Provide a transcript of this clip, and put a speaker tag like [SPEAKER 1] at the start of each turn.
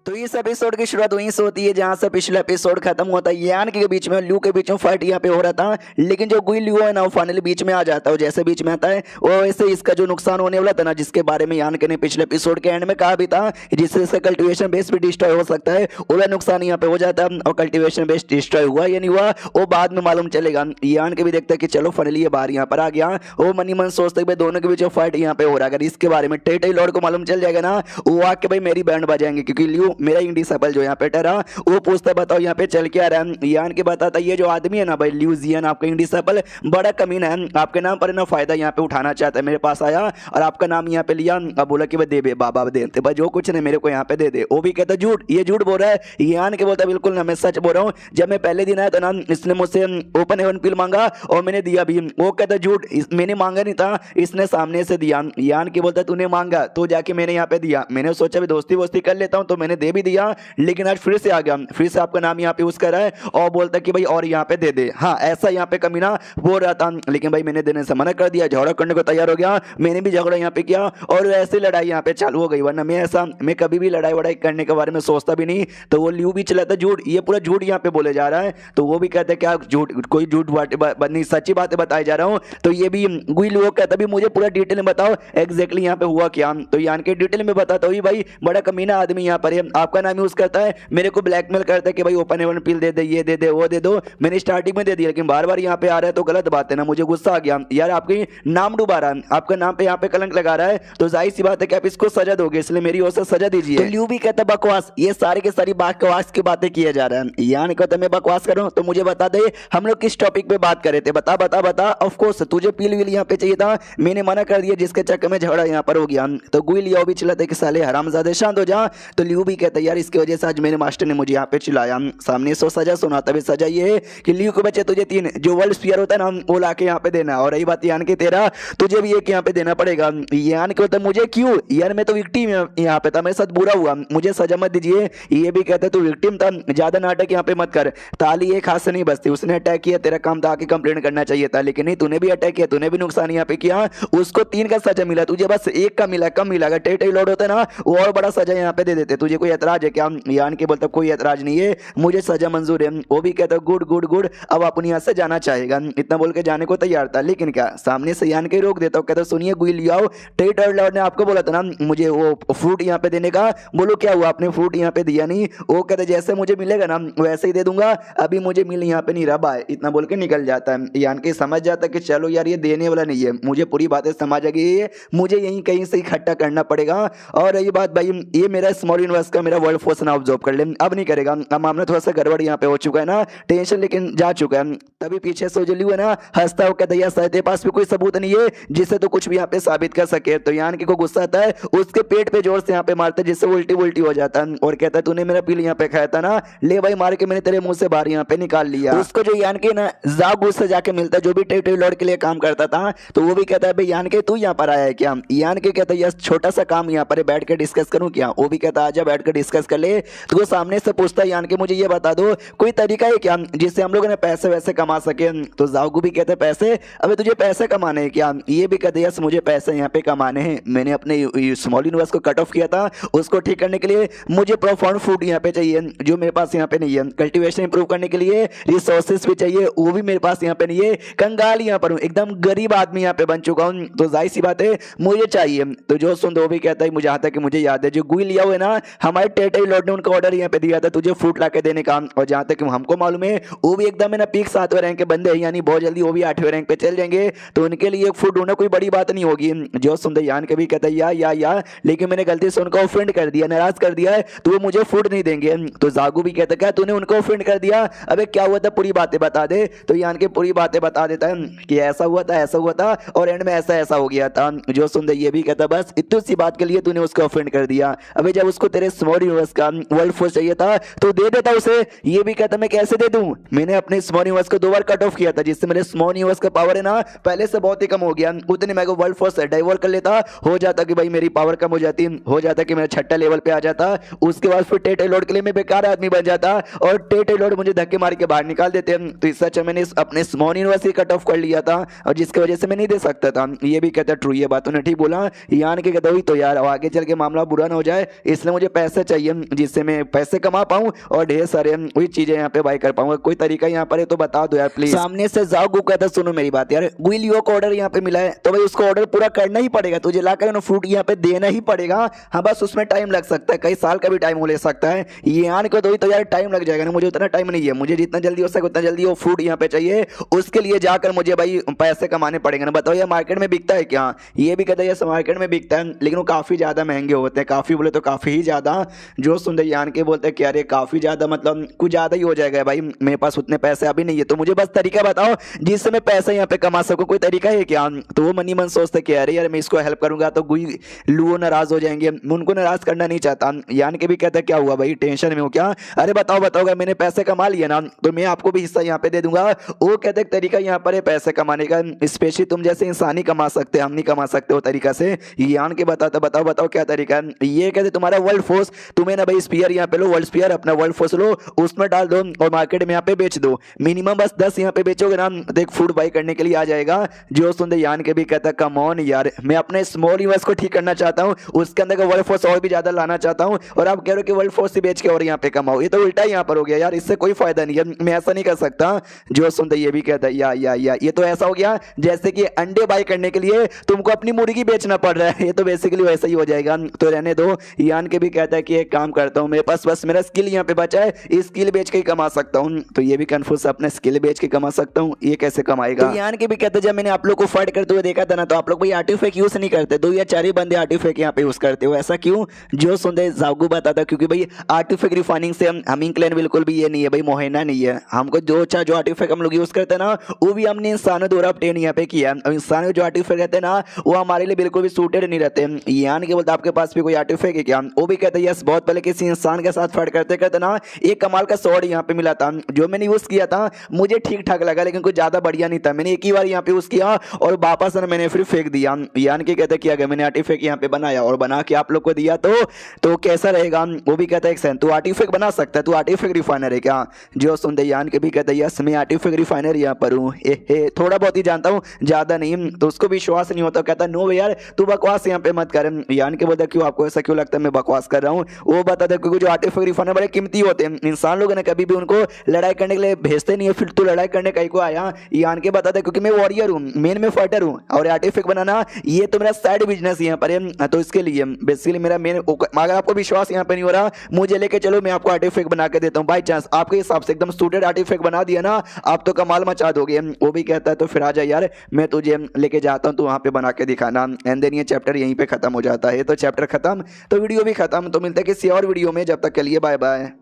[SPEAKER 1] तो इस एपिसोड की शुरुआत वहीं से होती है जहां से पिछला एपिसोड खत्म होता है। यान के बीच में ल्यू के बीच में फाइट यहाँ पे हो रहा था, लेकिन जो गुई ल्यू है ना वो फाइनली बीच में आ जाता है। जैसे बीच में आता है वो वैसे इसका जो नुकसान होने वाला था ना, जिसके बारे में यान के ने पिछले एपिसोड के एंड में कहा भी था, जिससे इसका कल्टिवेशन बेस भी डिस्ट्रॉय हो सकता है, वो नुकसान यहाँ पे हो जाता है। और कल्टिवेशन बेस डिस्ट्रॉय हुआ या नहीं हुआ वो बाद में मालूम चलेगा। यान के भी देखता है कि चलो फाइनली ये बाहर यहाँ पर आ गया। वो मनी मन सोचते भाई दोनों के बीच फाइट यहाँ पे हो रहा है। अगर इसके बारे में टेटे लॉर्ड को मालूम चल जाएगा ना, वो आके भाई मेरी बैंड बजाएंगे, क्योंकि ल्यू मेरा इंडिसेबल जो यहाँ पे ठहरा वो पूछता बताओ यहाँ पे चल क्या रहा है। यान के बताता ये जो आदमी है ना भाई ल्यूजियन, आपका इंडिसेबल बड़ा कमीना है, आपके नाम पर ना फायदा यहाँ पे उठाना चाहता है। मेरे पास आया और आपका नाम यहाँ पे लिया। अब बोला कि दे बे बाबा दे भाई, जो कुछ नहीं मेरे को यहाँ पे दे दे। वो भी कहता झूठ, ये झूठ बोल रहा है। यान के बोलता बिल्कुल ना, मैं सच बोल रहा हूँ। जब मैं पहले दिन आया था ना, इसने मुझसे ओपन हेवन पिल मांगा और मैंने दिया भी। वो कहता झूठ, मैंने मांगा नहीं था, इसने सामने से दिया। यान के बोलता तूने मांगा तो जाके मैंने यहाँ पे दिया। मैंने सोचा भी दोस्ती वोस्ती कर लेता हूँ तो मैंने दे भी दिया, लेकिन आज फिर से आ गया, फिर से आपका नाम यहाँ पे यूज कर रहा है और बोलता कि भाई और यहाँ पे दे दे। हाँ ऐसा यहाँ पे कमीना बोल रहा था, लेकिन भाई मैंने देने से मना कर दिया। झगड़ा करने को तैयार हो गया, मैंने भी झगड़ा यहाँ पे किया और ऐसे लड़ाई यहाँ पे चालू हो गई। वरना मैं कभी भी लड़ाई वड़ाई करने के बारे में सोचता भी नहीं। तो वो ल्यू भी चला था झूठ, ये पूरा झूठ यहाँ पे बोले जा रहा है। तो वो भी कहते क्या झूठ, कोई झूठ नहीं सच्ची बातें बताई जा रहा हूँ। तो ये भी गुई ल्यू कहता भी मुझे पूरा डिटेल में बताओ एग्जैक्टली यहाँ पे हुआ क्या। तो यान के डिटेल में बताता हूँ भाई बड़ा कमीना आदमी यहाँ पर है, आपका नाम यूज करता है, मेरे को ब्लैकमेल करता है कि भाई ओपन हेवन पिल दे दे, ये दे दे, वो दे दो। मैंने स्टार्टिंग में दे दिया, लेकिन बार बार यहाँ पे आ रहा है तो गलत बात है ना। मुझे गुस्सा आ गया यार, आपकी नाम डुबा रहा है, आपका नाम पे यहाँ पे कलंक लगा रहा है, तो जाहिर सी बात है कि आप इसको सजा दोगे, इसलिए मेरी ओर से सजा दीजिए। तो ल्यू भी कहता बकवास, ये सारी की सारी बकवास की बातें किए जा रहा है। यानी कहता मैं बकवास कर रहा हूँ, तो मुझे बता दे हम लोग किस टॉपिक पे बात कर रहे थे, बता बता बता। ऑफ कोर्स तुझे पिल विल यहाँ पे चाहिए था, मैंने मना कर दिया, जिसके चक्कर में झगड़ा यहाँ पर हो गया। तो गुई लिया भी चिल्लाते कि साले हरामजादे शांत हो जा। तो ल्यू भी कहता यार इसकी वजह से आज मेरे मास्टर ने मुझे यहाँ पे चिल्लाया। सामने सो सजा सुना, तभी सजा ये है कि ल्यू के बच्चे तुझे 3 जो वर्ल्ड स्पीयर होता है ना वो लाके यहाँ पे देना, और रही बात यान के तेरा तुझे भी एक यहाँ पे देना पड़ेगा। यान के होता मुझे क्यों यार, मैं तो विक्टिम यहाँ पे था, मेरे साथ बुरा हुआ, मुझे सजा मत दीजिए। ये भी कहता तू विक्टिम था, ज्यादा नाटक यहाँ पे मत कर। ताली एक हाथ से नहीं बसती, उसने अटैक किया, तेरा काम था आके कंप्लेंट करना चाहिए था, लेकिन नहीं तूने भी अटैक किया, तूने भी नुकसान यहाँ पे किया। उसको 3 का सजा मिला, तुझे बस 1 का मिला, कम मिला। अगर टेटे लॉर्ड होता ना वो और बड़ा सजा यहाँ पे दे देते। तुझे कोई एतराज है क्या? यान के बोलता कोई एतराज नहीं है, मुझे सजा मंजूर है। वो भी कहता गुड गुड गुड, अब अपन यहाँ से जाना चाहेगा। इतना बोल के जाने को तैयार था, लेकिन क्या सामने से यान के रोक देता हूँ। कहता सुनिए गुई लियाओ, टेटे लॉर्ड ने आपको बोला था ना मुझे वो फ्रूट यहाँ पे देने का, बोलो क्या हुआ, आपने फ्रूट यहाँ पे दिया नहीं। वो कहता जैसे मुझे मिलेगा ना वैसे ही दे दूंगा, अभी मुझे मिल यहाँ पे नहीं रहा है। इतना बोल के निकल जाता है। यान के समझ जाता है कि चलो यार ये देने वाला नहीं है, मुझे पूरी बातें समझ आ गई है, मुझे यहीं कहीं से इकट्ठा करना पड़ेगा। और रही बात भाई ये मेरा स्मॉल यूनिवर्स का मेरा वर्ल्ड फोर्स ना ऑब्जर्व कर ले, अब नहीं करेगा। अब मामला थोड़ा सा गड़बड़ यहाँ पे हो चुका है ना, टेंशन लेकिन जा चुका है। तभी पीछे से जो ल्यू है ना हंसता हो कहता यार तेरे पास भी कोई सबूत नहीं है जिससे तो कुछ भी यहाँ पे साबित कर सके। तो यान के को गुस्सा आता है, उसके पेट पे जोर से यहाँ पे मारता है, जिससे उल्टी उल्टी हो जाता है और कहता है तूने मेरा पिल यहाँ पे खाया था ना, ले भाई मार के मैंने तेरे मुंह से बाहर यहाँ पे निकाल लिया। उसको जो यान के ना जाग से जाके मिलता है, जो भी टेटे लॉर्ड के लिए काम करता था, तो वो भी कहता है भाई यान के तू यहाँ पर आया है क्या? यान के कहता है यस छोटा सा काम यहाँ पर बैठ के डिस्कस करूँ क्या? वो भी कहता आजा बैठ कर डिस्कस कर ले। तो वो सामने से पूछता है यान के मुझे ये बता दो कोई तरीका है क्या जिससे हम लोग ने पैसे वैसे कमा सके? तो जागू भी कहते पैसे, अबे तुझे पैसे कमाने हैं क्या? ये भी कहते यस मुझे पैसे यहाँ पे कमाने हैं, मैंने अपने स्मॉल यूनिवर्स को कट ऑफ किया था, उसको ठीक करने के लिए मुझे प्रोफाउंड फूड यहाँ पे चाहिए जो मेरे पास यहाँ पे नहीं है, कल्टीवेशन इंप्रूव करने के लिए रिसोर्सेज भी चाहिए, वो भी मेरे पास यहाँ पे नहीं है, कंगाल यहाँ पर हूँ, एकदम गरीब आदमी यहाँ पे बन चुका हूँ, तो जाहिर सी बात है मुझे चाहिए। तो जो सुन दो भी कहता है मुझे आता है कि मुझे याद है जो गुई लिया हुआ है ना हमारे टेटे लॉर्ड ने उनका ऑर्डर यहाँ पे दिया था तुझे फ्रूट ला के देने का, और जहाँ तक हमको मालूम है वो भी एकदम है ना पीक 7वें रैंक के बंदे हैं, यानी बहुत जल्दी वो भी 8वें रैंक पे चल जाएंगे, तो उनके लिए एक फ्रूट ढूंढना कोई बड़ी बात नहीं होगी। जो सुंदर यान के भी कहता है या लेकिन मैंने गलती से उनको ऑफेंड कर दिया, नाराज कर दिया है, तो वो मुझे फ्रूट नहीं देंगे। तो जागू भी कहता क्या तूने उनको ऑफेंड कर दिया, अबे क्या हुआ था पूरी बातें बता दे। तो यान के पूरी बातें बता देता है कि ऐसा हुआ था और एंड में ऐसा हो गया था। जो सुंदर ये भी कहता बस इतनी सी बात के लिए तूने उसको ऑफेंड कर दिया, अबे जब उसको तेरे स्मॉल यूनिवर्स का वर्ल्ड फोर्स चाहिए था तो दे देता उसे। ये भी कहता मैं कैसे दे दूं, मैंने अपने स्मॉल यूनिवर्स को 2 बार कट ऑफ किया था, जिससे मेरे स्मॉल यूनिवर्स का पावर है ना पहले से बहुत ही कम हो गया, उतने मैं वर्ल्ड फोर्स डाइवर्ट कर लेता, हो जाता कि भाई मेरी पावर कम हो जाती, हो जाता कि मेरा 6ठा लेवल पे आ जाता, उसके बाद फिर टेटे लॉर्ड के लिए मैं बेकार आदमी बन जाता और टेटे लॉर्ड मुझे धक्के मार के बाहर निकाल देते। तो इस सच मैंने अपने स्मॉल यूनिवर्स ही कट ऑफ कर लिया था और जिसकी वजह से मैं नहीं दे सकता था। ये भी कहता ट्रू, ये बातों ने ठीक बोला। यान के कहता हुई तो यार आगे चल के मामला बुरा ना हो जाए, इसलिए मुझे पैसे पैसे चाहिए जिससे मैं पैसे कमा पाऊं और ढेर सारे वही चीजें यहाँ पे बाय कर पाऊंगा। कोई तरीका यहाँ पर है तो बता दो यार प्लीज। सामने से जाओ गु कहता सुनो मेरी बात यार, गुई लियो को ऑर्डर यहाँ पे मिला है तो भाई उसको ऑर्डर पूरा करना ही पड़ेगा, तुझे लाकर फ्रूट यहाँ पे देना ही पड़ेगा। हाँ बस उसमें टाइम लग सकता है, कई साल का भी टाइम हो ले सकता है। ये आने को तो यार टाइम लग जाएगा ना, मुझे उतना टाइम नहीं है, मुझे जितना जल्दी हो सके उतना जल्दी वो फ्रूट यहाँ पे चाहिए। उसके लिए जाकर मुझे भाई पैसे कमाने पड़ेंगे ना। बताओ ये मार्केट में बिकता है क्या? ये भी कहते हैं मार्केट में बिकता है लेकिन वो काफी ज्यादा महंगे होते हैं, काफी बोले तो काफी ही ज्यादा। जो सुंदर यान के बोलते हैं कि अरे काफी ज्यादा मतलब कुछ ज्यादा ही हो जाएगा भाई, मेरे पास उतने पैसे अभी नहीं है, तो मुझे बस तरीका बताओ जिससे मैं पैसे यहाँ पे कमा सकूं, कोई तरीका है क्या? तो वो मनी मन सोचते कि अरे यार मैं इसको हेल्प करूंगा तो गुई लुओ नाराज हो जाएंगे, मैं उनको नाराज करना नहीं चाहता। यान के भी कहता क्या हुआ भाई टेंशन में हो क्या? अरे बताओ बताओ अगर मैंने पैसे कमा लिए ना तो मैं आपको भी हिस्सा यहाँ पे दे दूंगा। वो कहते तरीका यहाँ पर है पैसे कमाने का, स्पेशली तुम जैसे इंसान ही कमा सकते, हम नहीं कमा सकते वो तरीका से। यान के बताता बताओ बताओ क्या तरीका है? ये कहते तुम्हारा वर्ल्ड फोर्स, तुम्हें ना भाई स्पीयर यहाँ पे लो, वर्ल्ड स्पीयर अपना वर्ल्ड फोर्स लो, उसमें डाल दो और मार्केट में यहाँ पे बेच दो। मिनिमम बस 10 यहाँ पे बेचोगे ना तो एक फूड बाई करने के लिए आ जाएगा। जो सुंदर यान के भी कहता कम ऑन यार, मैं अपने स्मॉल यूनिवर्स को ठीक करना चाहता हूँ, उसके अंदर का वर्ल्ड फोर्स और भी ज्यादा लाना चाहता हूँ, और आप कह रहे हो कि वर्ल्ड फोर्स से बेच के और यहाँ पे कमाओ। ये तो उल्टा यहाँ पर हो गया यार, इससे कोई फायदा नहीं है, मैं ऐसा नहीं कर सकता। जो सुनते ये भी कहता है या ये तो ऐसा हो गया जैसे कि अंडे बाई करने के लिए तुमको अपनी मुर्गी बेचना पड़ रहा है, ये तो बेसिकली वैसा ही हो जाएगा। तो रहने दो। यान के भी कहता है कि एक काम करता हूँ, मेरे पास बस मेरा स्किल यहाँ पे बचा है, इस स्किल बेच के ही कमा सकता हूँ। तो ये भी कंफ्यूज, अपने स्किल बेच के कमा सकता हूँ, ये कैसे कमाएगा? तो यान के भी कहते जब मैंने आप लोग को फाइट करते हुए देखा था ना तो आप लोग भाई आर्टिफैक्ट यूज नहीं करते, 2 या 4 ही बंदे आर्टिफैक्ट यहाँ पे यूज करते हो, ऐसा क्यों? जो सुंदर जागू बताता क्योंकि भाई आर्टिफैक्ट रिफाइनिंग से हमिंग क्लैन बिल्कुल भी ये नहीं है भाई, मोहना नहीं है। हमको जो आर्टिफैक्ट हम लोग यूज करते हैं ना वो भी हमने इंसानों द्वारा ऑब्टेन यहाँ पे किया है। इंसानों जो आर्टिफैक्ट रहते हैं ना वो हमारे लिए बिल्कुल भी सूटेड नहीं रहते। यान के बोलते आपके पास भी कोई आर्टिफैक्ट है क्या? वो भी कहते हैं यस, बहुत पहले किसी इंसान के साथ फाइट करते करते ना एक कमाल का स्वॉर्ड यहाँ पे मिला था, जो मैंने यूज किया था मुझे ठीक ठाक लगा लेकिन कुछ ज्यादा बढ़िया नहीं था। मैंने एक ही बार यहाँ पे यूज किया और वापस मैंने फिर फेंक दिया। यान के कहते किया गया मैंने आर्टिफैक्ट यहाँ पे बनाया और बना के आप लोग को दिया तो कैसा रहेगा? वो भी कहता है तू आर्टिफैक्ट बना सकता है, तू आर्टिफैक्ट रिफाइनर है क्या? जो सुनते यान के भी कहते यस मैं आर्टिफैक्ट रिफाइनर यहाँ पर हूँ, थोड़ा बहुत ही जानता हूँ ज्यादा नहीं। तो उसको विश्वास नहीं होता, कहता नो यार तू बकवास यहाँ पे मत कर। यान के बोलता क्यों, आपको ऐसा क्यों लगता है मैं बकवास कर रहा हूँ? वो बताता क्योंकि जो आर्टिफैक्ट रिफाइनर बड़े कीमती होते हैं, इंसान लोग ने कभी भी उनको लड़ाई करने के लिए भेजते नहीं है, फिर तू लड़ाई करने कहीं को आया? यान के बताता क्योंकि मैं वॉरियर हूँ, मेन में फाइटर हूँ और आर्टिफैक्ट बनाना ये तो मेरा साइड बिजनेस यहाँ पर है। तो इसके लिए बेसिकली मेरा मेन, अगर आपको विश्वास यहाँ पे नहीं हो रहा मुझे लेके चलो, मैं आपको आर्टिफैक्ट बना के देता हूँ। बाई चांस आपके हिसाब से एकदम सूटेड आर्टिफैक्ट बना दिया ना आप तो कमाल मचा दोगे। वो भी कहता है तो फिर आ जा यार मैं तुझे लेके जाता हूँ, तो वहाँ पे बना के दिखाना। एंड देन ये चैप्टर यहीं पे खत्म हो जाता है। तो चैप्टर खत्म तो वीडियो भी खत्म। तो मिलते हैं किसी और वीडियो में, जब तक के लिए बाय बाय।